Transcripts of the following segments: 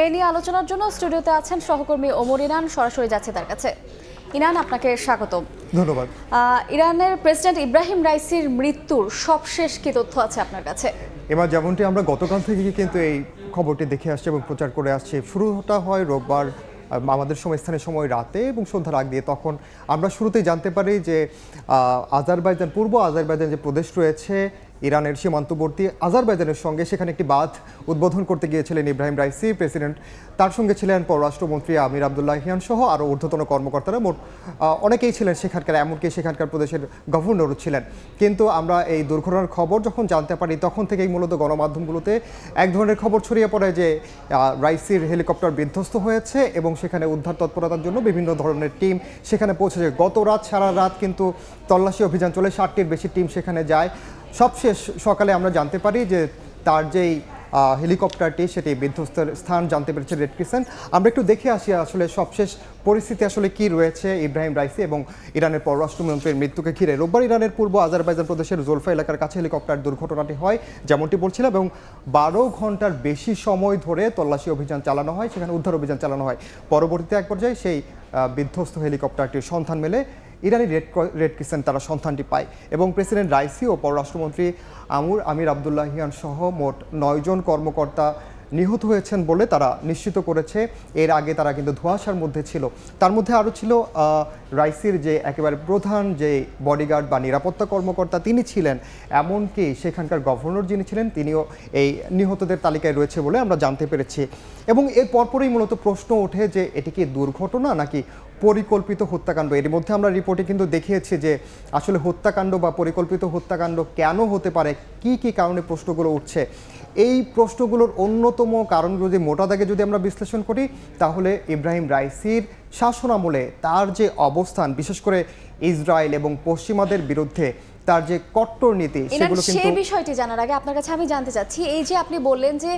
এই নিয়ে আলোচনার জন্য স্টুডিওতে আছেন সহকর্মী ওমর ইনান। সরাসরি যাচ্ছে তার কাছে। ইনান, আপনাকে স্বাগতম। ধন্যবাদ। ইরানের প্রেসিডেন্ট ইব্রাহিম রাইসির মৃত্যুর সবশেষ কি তথ্য আছে আপনার কাছে? এবার যেমনটি আমরা গতকাল থেকে কিন্তু এই খবরটি দেখে আসছি এবং প্রচার করে আসছি। শুরুটা হয় রোববার আমাদের স্থানীয় সময় রাতে এবং সন্ধ্যার আগ দিয়ে। তখন আমরা শুরুতেই জানতে পারি যে আজারবাইজান, পূর্ব আজারবাইজান যে প্রদেশ রয়েছে ইরানের সীমান্তবর্তী আজারবাইজানের সঙ্গে, সেখানে একটি বাঁধ উদ্বোধন করতে গিয়েছিলেন ইব্রাহিম রাইসি প্রেসিডেন্ট। তার সঙ্গে ছিলেন পররাষ্ট্রমন্ত্রী আমির আবদুল্লাহিয়ান সহ আরও ঊর্ধ্বতন কর্মকর্তারা, মোট অনেকেই ছিলেন সেখানকার, এমনকি সেখানকার প্রদেশের গভর্নরও ছিলেন। কিন্তু আমরা এই দুর্ঘটনার খবর যখন জানতে পারি তখন থেকেই মূলত গণমাধ্যমগুলোতে এক ধরনের খবর ছড়িয়ে পড়ে যে রাইসির হেলিকপ্টার বিধ্বস্ত হয়েছে এবং সেখানে উদ্ধার তৎপরতার জন্য বিভিন্ন ধরনের টিম সেখানে পৌঁছেছে। গত রাত সারা রাত কিন্তু তল্লাশি অভিযান চলে, 60টির বেশি টিম সেখানে যায়। সবশেষ সকালে আমরা জানতে পারি যে তার যেই হেলিকপ্টারটি সেটি বিধ্বস্তের স্থান জানতে পেরেছে রেড ক্রিসেন্ট। আমরা একটু দেখে আসি আসলে সবশেষ পরিস্থিতি আসলে কি রয়েছে ইব্রাহিম রাইসি এবং ইরানের পররাষ্ট্রমন্ত্রীর মৃত্যুকে ঘিরে। রোববার ইরানের পূর্ব আজারবাইজান প্রদেশের জোলফা এলাকার কাছে হেলিকপ্টার দুর্ঘটনাটি হয় যেমনটি বলছিলাম, এবং 12 ঘন্টার বেশি সময় ধরে তল্লাশি অভিযান চালানো হয়, সেখানে উদ্ধার অভিযান চালানো হয়। পরবর্তীতে এক পর্যায়ে সেই বিধ্বস্ত হেলিকপ্টারটির সন্ধান মেলে, ইরানি রেড ক্রিসেন্ট তারা সন্ধানটি পায় এবং প্রেসিডেন্ট রাইসি ও পররাষ্ট্রমন্ত্রী আমির আবদুল্লাহিয়ান সহ মোট 9 জন কর্মকর্তা নিহত হয়েছেন বলে তারা নিশ্চিত করেছে। এর আগে তারা কিন্তু ধোঁয়াশার মধ্যে ছিল। তার মধ্যে আরও ছিল রাইসির যে একেবারে প্রধান যে বডিগার্ড বা নিরাপত্তা কর্মকর্তা তিনি ছিলেন, এমনকি সেখানকার গভর্নর যিনি ছিলেন তিনিও এই নিহতদের তালিকায় রয়েছে বলে আমরা জানতে পেরেছি। এবং এর পরপরই মূলত প্রশ্ন ওঠে যে এটি কি দুর্ঘটনা নাকি পরিকল্পিত হত্যাকাণ্ড। এর মধ্যে আমরা রিপোর্টে কিন্তু দেখিয়েছি যে আসলে হত্যাকাণ্ড বা পরিকল্পিত হত্যাকাণ্ড কেন হতে পারে, কি কি কারণে প্রশ্নগুলো উঠছে। এই প্রশ্নগুলোর অন্যতম কারণ যদি মোটা দাগে যদি আমরা বিশ্লেষণ করি, তাহলে ইব্রাহিম রাইসির শাসনামলে তার যে অবস্থান, বিশেষ করে ইসরায়েল এবং পশ্চিমাদের বিরুদ্ধে তার যে কট্টর নীতি, সেগুলো কিন্তু সেই বিষয়টি জানার আগে আপনার কাছে আমি জানতে চাচ্ছি, এই যে আপনি বললেন যে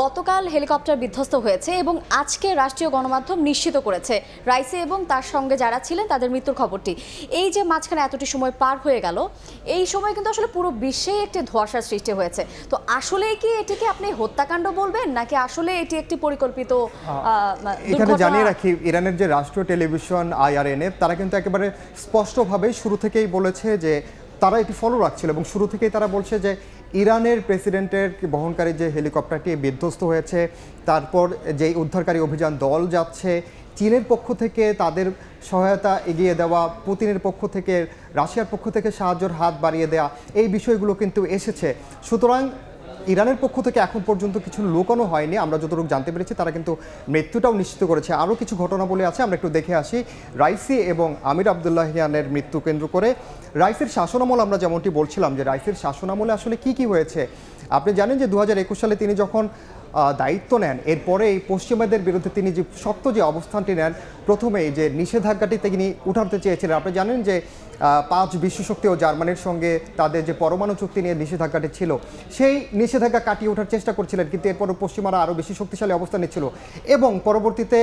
গতকাল হেলিকপ্টার বিধ্বস্ত হয়েছে এবং আজকে রাষ্ট্রীয় গণমাধ্যম নিশ্চিত করেছে রাইসি এবং তার সঙ্গে যারা ছিলেন তাদের মৃত্যুর খবরটি। এই যে মাঝখানে এতটি সময় পার হয়ে গেল, এই সময় কিন্তু আসলে পুরো বিশ্বে একটি ধোঁয়াশার সৃষ্টি হয়েছে। তো আসলে কি এটিকে আপনি হত্যাকাণ্ড বলবেন নাকি আসলে এটি একটি পরিকল্পিত? এখানে জানিয়ে রাখি, ইরানের যে রাষ্ট্রীয় টেলিভিশন IRNA তারা কিন্তু একেবারে স্পষ্টভাবে শুরু থেকেই বলেছে যে তারা এটি ফলো রাখছিল এবং শুরু থেকেই তারা বলছে যে ইরানের প্রেসিডেন্টের বহনকারী যে হেলিকপ্টারটি বিধ্বস্ত হয়েছে, তারপর যে উদ্ধারকারী অভিযান দল যাচ্ছে, চীনের পক্ষ থেকে তাদের সহায়তা এগিয়ে দেওয়া, পুতিনের পক্ষ থেকে, রাশিয়ার পক্ষ থেকে সাহায্যের হাত বাড়িয়ে দেওয়া, এই বিষয়গুলো কিন্তু এসেছে। সুতরাং ইরানের পক্ষ থেকে এখন পর্যন্ত কিছু লুকানো হয়নি। আমরা যতটুকু জানতে পেরেছি তারা কিন্তু মৃত্যুটাও নিশ্চিত করেছে। আরও কিছু ঘটনা বলে আছে, আমরা একটু দেখে আসি। রাইসি এবং আমির আবদুল্লাহিয়ানের মৃত্যু কেন্দ্র করে রাইসির শাসনামল, আমরা যেমনটি বলছিলাম যে রাইসির শাসনামলে আসলে কি কি হয়েছে। আপনি জানেন যে 2021 সালে তিনি যখন দায়িত্ব নেন, এরপরে এই পশ্চিমাদের বিরুদ্ধে তিনি যে শক্ত যে অবস্থানটি নেন, প্রথমে যে নিষেধাজ্ঞাটি তিনি উঠাতে চেয়েছিলেন। আপনি জানেন যে 5 বিশ্বশক্তি ও জার্মানির সঙ্গে তাদের যে পরমাণু চুক্তি নিয়ে নিষেধাজ্ঞাটি ছিল, সেই নিষেধাজ্ঞা কাটিয়ে ওঠার চেষ্টা করছিলেন, কিন্তু এরপরও পশ্চিমারা আরও বেশি শক্তিশালী অবস্থান নিচ্ছিল এবং পরবর্তীতে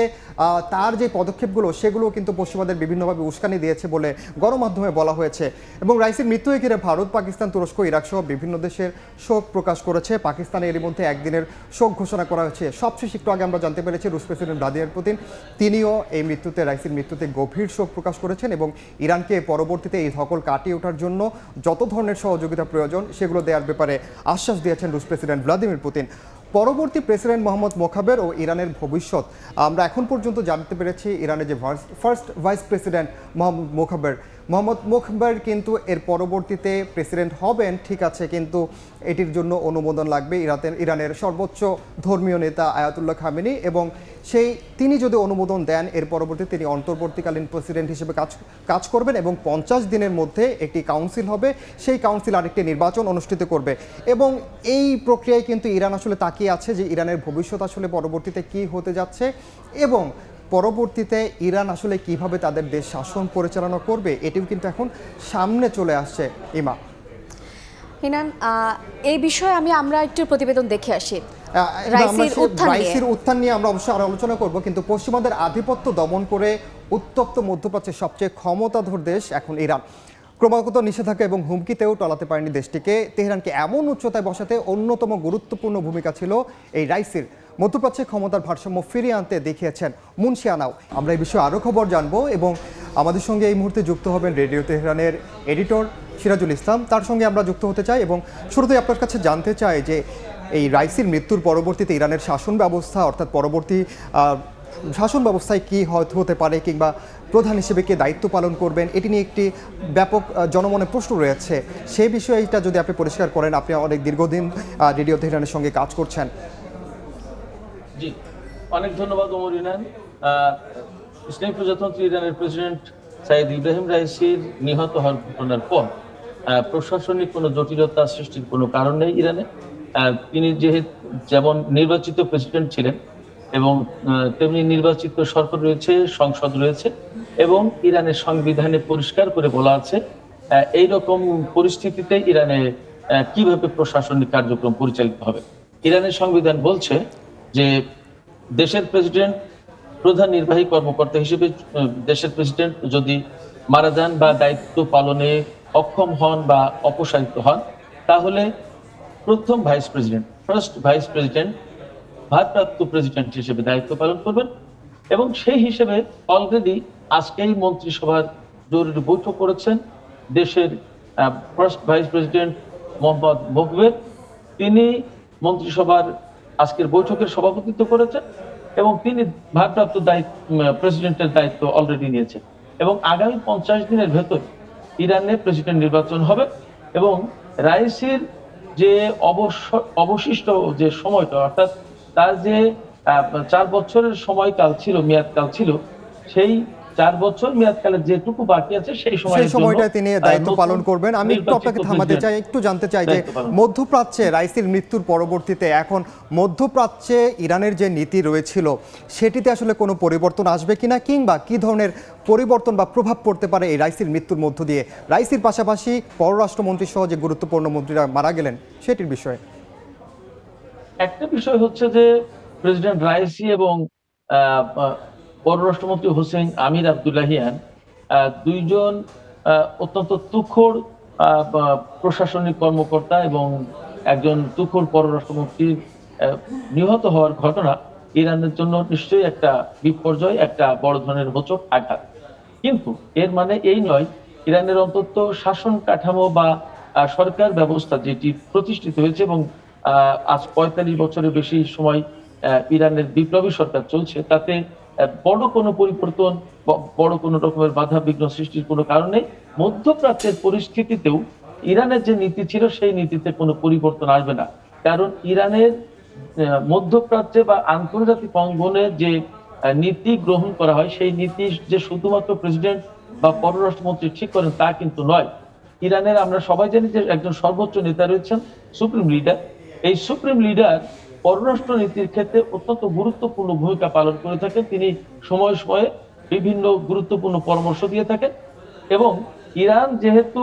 তার যে পদক্ষেপগুলো সেগুলো কিন্তু পশ্চিমাদের বিভিন্নভাবে উস্কানি দিয়েছে বলে গণমাধ্যমে বলা হয়েছে। এবং রাইসির মৃত্যুকে ঘিরে ভারত, পাকিস্তান, তুরস্ক, ইরাক সহ বিভিন্ন দেশের শোক প্রকাশ করেছে। পাকিস্তানে এরই মধ্যে একদিনের শোক ঘোষণা করা হয়েছে। সবশেষ একটু আগে আমরা জানতে পেরেছি রুশ প্রেসিডেন্ট ভ্লাদিমির পুতিন তিনিও এই মৃত্যুতে, রাইসির মৃত্যুতে গভীর শোক প্রকাশ করেছেন এবং ইরানকে পরবর্তীতে এই ধকল কাটিয়ে ওঠার জন্য যত ধরনের সহযোগিতা প্রয়োজন সেগুলো দেওয়ার ব্যাপারে আশ্বাস দিয়েছেন রুশ প্রেসিডেন্ট ভ্লাদিমির পুতিন। পরবর্তী প্রেসিডেন্ট মোহাম্মদ মোখাবের ও ইরানের ভবিষ্যৎ, আমরা এখন পর্যন্ত জানতে পেরেছি ইরানের যে ফার্স্ট ভাইস প্রেসিডেন্ট মোহাম্মদ মোখাবের কিন্তু এর পরবর্তীতে প্রেসিডেন্ট হবেন, ঠিক আছে, কিন্তু এটির জন্য অনুমোদন লাগবে ইরানের সর্বোচ্চ ধর্মীয় নেতা আয়াতুল্লাহ খামেনি, এবং তিনি যদি অনুমোদন দেন এর পরবর্তীতে তিনি অন্তর্বর্তীকালীন প্রেসিডেন্ট হিসেবে কাজ করবেন এবং 50 দিনের মধ্যে একটি কাউন্সিল হবে, সেই কাউন্সিল আরেকটি নির্বাচন অনুষ্ঠিত করবে। এবং এই প্রক্রিয়ায় কিন্তু ইরান আসলে তাকিয়ে আছে যে ইরানের ভবিষ্যৎ আসলে পরবর্তীতে কি হতে যাচ্ছে এবং পরবর্তীতে ইরান আসলে কিভাবে তাদের দেশ শাসন পরিচালনা করবে, এটিও কিন্তু এখন সামনে চলে আসছে। ইমা, হিনান, এই বিষয়ে আমরা একটু প্রতিবেদন দেখে আসি। রাইসির উত্থান নিয়ে আমরা অবশ্যই আরো আলোচনা করব, কিন্তু পশ্চিমাদের আধিপত্য দমন করে উত্তপ্ত মধ্যপ্রাচ্যের সবচেয়ে ক্ষমতাধর দেশ এখন ইরান। ক্রমাগত নিষেধাজ্ঞা এবং হুমকিতেও টলাতে পারেনি দেশটিকে। তেহরানকে এমন উচ্চতায় বসাতে অন্যতম গুরুত্বপূর্ণ ভূমিকা ছিল এই রাইসির। মধ্যপ্রাচ্যে ক্ষমতার ভারসাম্য ফিরিয়ে আনতে দেখিয়েছেন মুন্সি আনাও। আমরা এই বিষয়ে আরও খবর জানবো এবং আমাদের সঙ্গে এই মুহূর্তে যুক্ত হবেন রেডিও তেহরানের এডিটর সিরাজুল ইসলাম, তার সঙ্গে আমরা যুক্ত হতে চাই এবং শুরুতেই আপনার কাছে জানতে চাই যে এই রাইসির মৃত্যুর পরবর্তীতে ইরানের শাসন ব্যবস্থা অর্থাৎ পরবর্তী শাসন ব্যবস্থায় কী হতে পারে কিংবা প্রধান হিসেবে কে দায়িত্ব পালন করবেন, এটি নিয়ে একটি ব্যাপক জনমনে প্রশ্ন রয়েছে। সেই বিষয়টা যদি আপনি পরিষ্কার করেন, আপনি অনেক দীর্ঘদিন রেডিও তেহরানের সঙ্গে কাজ করছেন। জি, অনেক ধন্যবাদ ওমর ইনান। ইসলামী প্রজাতন্ত্রী ইরানের প্রেসিডেন্ট সাইদ ইব্রাহিম রাইসির নিহত হওয়ার ঘটনার পর প্রশাসনিক কোনো জটিলতা সৃষ্টির কোনো কারণ নেই ইরানে। তিনি যেমন নির্বাচিত প্রেসিডেন্ট ছিলেন এবং তেমনি নির্বাচিত সরকার রয়েছে, সংসদ রয়েছে এবং ইরানের সংবিধানে পরিষ্কার করে বলা আছে এই রকম পরিস্থিতিতে ইরানে কিভাবে প্রশাসনিক কার্যক্রম পরিচালিত হবে। ইরানের সংবিধান বলছে যে দেশের প্রেসিডেন্ট প্রধান নির্বাহী কর্মকর্তা হিসেবে দেশের প্রেসিডেন্ট যদি মারা যান বা দায়িত্ব পালনে অক্ষম হন বা অপসারিত হন, তাহলে প্রথম ফার্স্ট ভাইস প্রেসিডেন্ট ভারপ্রাপ্ত প্রেসিডেন্ট হিসেবে দায়িত্ব পালন করবেন। এবং সেই হিসেবে অলরেডি আজকেই মন্ত্রিসভার জরুরি বৈঠক করেছেন দেশের ফার্স্ট ভাইস প্রেসিডেন্ট মোহাম্মদ মুকবের। তিনি মন্ত্রিসভার আজকের বৈঠকের সভাপতিত্ব করেছেন এবং তিনি ভারপ্রাপ্ত প্রেসিডেন্টের দায়িত্ব অলরেডি নিয়েছেন এবং আগামী 50 দিনের ভেতর ইরানে প্রেসিডেন্ট নির্বাচন হবে এবং রাইসির যে অবশিষ্ট যে সময়টা, অর্থাৎ তার যে 4 বছরের সময়কাল ছিল, মেয়াদকাল ছিল, সেই 4 বছর মেয়াদকালের যেটুকু বাকি আছে সেই সময়টা তিনি দায়িত্ব পালন করবেন। আমি একটু আপনাকে থামাতে চাই, একটু জানতে চাই যে মধ্যপ্রাচ্যে রাইসির মৃত্যুর পরবর্তীতে এখন মধ্যপ্রাচ্যে ইরানের যে নীতি রয়েছিল সেটিতে আসলে কোনো পরিবর্তন আসবে কিনা কিংবা কি ধরনের পরিবর্তন বা প্রভাব পড়তে পারে এই রাইসির মৃত্যুর মধ্য দিয়ে, রাইসির পাশাপাশি পররাষ্ট্রমন্ত্রী সহ যে গুরুত্বপূর্ণ মন্ত্রীরা মারা গেলেন সেটির বিষয়ে? একটা বিষয় হচ্ছে যে প্রেসিডেন্ট রাইসি এবং পররাষ্ট্রমন্ত্রী হোসেন আমির আবদুল্লাহিয়ান দুইজন অত্যন্ত তুখোড় প্রশাসনিক কর্মকর্তা এবং একজন তুখোড় পররাষ্ট্রমন্ত্রী নিহত হওয়ার ঘটনা ইরানের জন্য নিশ্চয়ই একটা বিপর্যয়, একটা বড় ধরনের হোঁচট আঘাত। কিন্তু এর মানে এই নয় ইরানের অন্তত শাসন কাঠামো বা সরকার ব্যবস্থা যেটি প্রতিষ্ঠিত হয়েছে এবং আজ 45 বছরের বেশি সময় ইরানের বিপ্লবী সরকার চলছে, তাতে বড় কোনো পরিবর্তন, বড় কোনো রকমের বাধা বিঘ্ন সৃষ্টির কোনো কারণ নেই। মধ্যপ্রাচ্যের পরিস্থিতিতেও ইরানের যে নীতি ছিল সেই নীতিতে কোনো পরিবর্তন আসবে না, কারণ ইরানের মধ্যপ্রাচ্যে বা আন্তর্জাতিক অঙ্গনে যে নীতি গ্রহণ করা হয় সেই নীতি যে শুধুমাত্র প্রেসিডেন্ট বা পররাষ্ট্রমন্ত্রী ঠিক করেন তা কিন্তু নয়। ইরানের আমরা সবাই জানি যে একজন সর্বোচ্চ নেতা রয়েছেন সুপ্রিম লিডার। এই সুপ্রিম লিডার পররাষ্ট্র নীতির ক্ষেত্রে অত্যন্ত গুরুত্বপূর্ণ ভূমিকা পালন করে থাকেন। তিনি সময়ে সময়ে বিভিন্ন গুরুত্বপূর্ণ পরামর্শ দিয়ে থাকেন এবং ইরান যেহেতু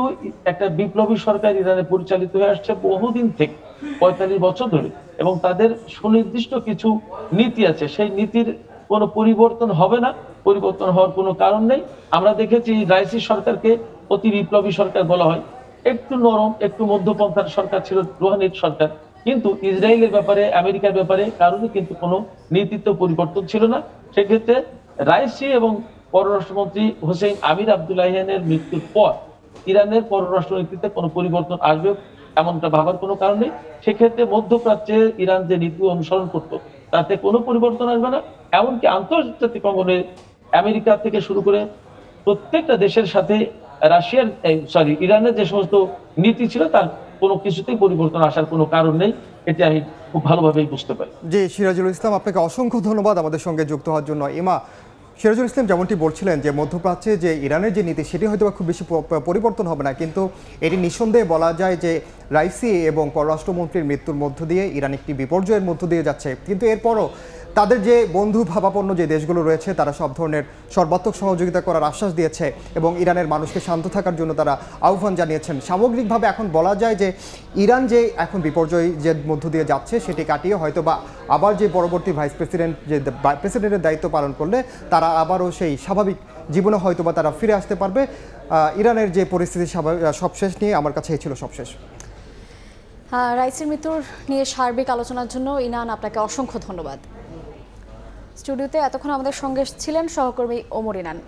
একটা বিপ্লবী সরকার ইরানে পরিচালিত হয়ে আসছে বহুদিন থেকে, 45 বছর ধরে, এবং তাদের সুনির্দিষ্ট কিছু নীতি আছে, সেই নীতির কোনো পরিবর্তন হবে না, পরিবর্তন হওয়ার কোনো কারণ নেই। আমরা দেখেছি রাইসি সরকারকে অতি বিপ্লবী সরকার বলা হয়, একটু নরম একটু মধ্যপন্থার সরকার ছিল রুহানির সরকার, কিন্তু ইসরায়েলের ব্যাপারে আমেরিকার ব্যাপারে কারণে কিন্তু কোনো নীতিত্ব পরিবর্তন ছিল না। সেক্ষেত্রে রাইসি এবং পররাষ্ট্রমন্ত্রী হোসেন আমির আবদুল্লাহিয়ানের মৃত্যুর পর ইরানের পররাষ্ট্র নীতিতে কোনো পরিবর্তন আসবে এমনটা ভাবার কোনো কারণ নেই। সেক্ষেত্রে মধ্যপ্রাচ্যে ইরান যে নীতি অনুসরণ করত তাতে কোনো পরিবর্তন আসবে না। এমনকি আন্তর্জাতিক অঙ্গনে আমেরিকা থেকে শুরু করে প্রত্যেকটা দেশের সাথে ইরানের যে সমস্ত নীতি ছিল তার কোনো কিছুতেই পরিবর্তন আসার কোনো কারণ নেই, এটা আমি খুব ভালোভাবেই বুঝতে পারি। জি, সিরাজুল ইসলাম, আপনাকে অসংখ্য ধন্যবাদ আমাদের সঙ্গে যুক্ত হওয়ার জন্য। ইমা, সিরাজুল ইসলাম যেমনটি বলছিলেন যে মধ্যপ্রাচ্যে যে ইরানের যে নীতি সেটি হয়তো খুব বেশি পরিবর্তন হবে না, কিন্তু এটি নিঃসন্দেহে বলা যায় যে রাইসি এবং পররাষ্ট্রমন্ত্রীর মৃত্যুর মধ্য দিয়ে ইরান একটি বিপর্যয়ের মধ্য দিয়ে যাচ্ছে। কিন্তু এরপরও তাদের যে বন্ধু ভাবাপন্ন যে দেশগুলো রয়েছে তারা সব ধরনের সর্বাত্মক সহযোগিতা করার আশ্বাস দিয়েছে এবং ইরানের মানুষকে শান্ত থাকার জন্য তারা আহ্বান জানিয়েছেন। সামগ্রিকভাবে এখন বলা যায় যে ইরান যে এখন বিপর্যয় যে মধ্য দিয়ে যাচ্ছে সেটি কাটিয়ে হয়তো বা আবার যে পরবর্তী ভাইস প্রেসিডেন্ট যে প্রেসিডেন্টের দায়িত্ব পালন করলে তারা আবারও সেই স্বাভাবিক জীবনে হয়তো বা তারা ফিরে আসতে পারবে। ইরানের যে পরিস্থিতি সবশেষ নিয়ে আমার কাছে এই ছিল সবশেষ। রাইসের মৃত্যুর নিয়ে সার্বিক আলোচনার জন্য ইনান আপনাকে অসংখ্য ধন্যবাদ। স্টুডিওতে এতক্ষণ আমাদের সঙ্গে ছিলেন সহকর্মী ওমর ইনান।